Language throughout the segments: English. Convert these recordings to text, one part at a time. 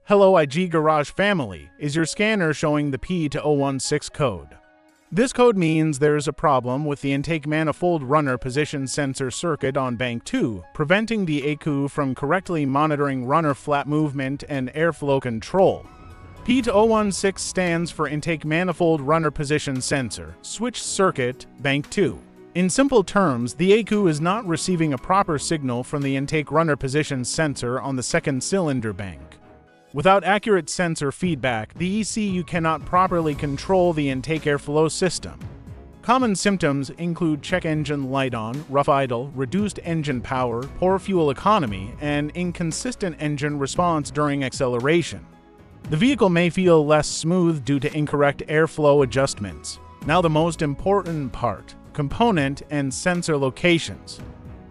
Hello IG Garage family, is your scanner showing the P2016 code? This code means there's a problem with the intake manifold runner position sensor circuit on bank 2, preventing the ECU from correctly monitoring runner flap movement and airflow control. P2016 stands for Intake Manifold Runner Position Sensor, Switch Circuit, Bank 2. In simple terms, the ECU is not receiving a proper signal from the intake runner position sensor on the second cylinder bank. Without accurate sensor feedback, the ECU cannot properly control the intake airflow system. Common symptoms include check engine light on, rough idle, reduced engine power, poor fuel economy, and inconsistent engine response during acceleration. The vehicle may feel less smooth due to incorrect airflow adjustments. Now the most important part: component and sensor locations.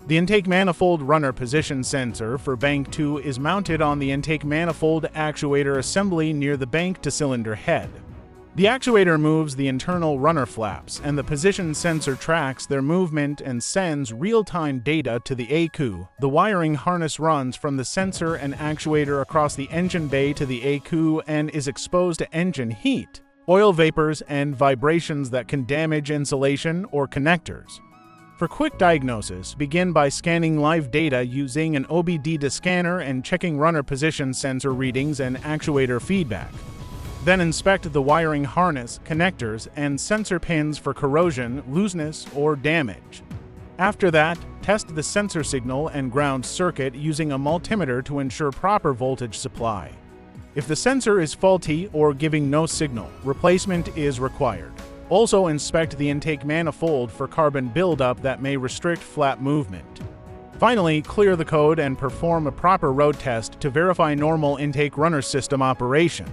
The intake manifold runner position sensor for bank 2 is mounted on the intake manifold actuator assembly near the bank to cylinder head. The actuator moves the internal runner flaps, and the position sensor tracks their movement and sends real-time data to the ECU. The wiring harness runs from the sensor and actuator across the engine bay to the ECU and is exposed to engine heat, oil vapors, and vibrations that can damage insulation or connectors. For quick diagnosis, begin by scanning live data using an OBD2 scanner and checking runner position sensor readings and actuator feedback. Then inspect the wiring harness, connectors, and sensor pins for corrosion, looseness, or damage. After that, test the sensor signal and ground circuit using a multimeter to ensure proper voltage supply. If the sensor is faulty or giving no signal, replacement is required. Also inspect the intake manifold for carbon buildup that may restrict flap movement. Finally, clear the code and perform a proper road test to verify normal intake runner system operation.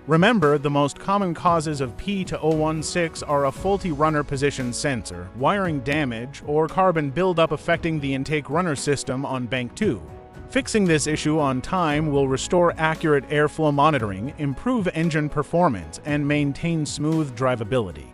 Remember, the most common causes of P2016 are a faulty runner position sensor, wiring damage, or carbon buildup affecting the intake runner system on bank 2. Fixing this issue on time will restore accurate airflow monitoring, improve engine performance, and maintain smooth drivability.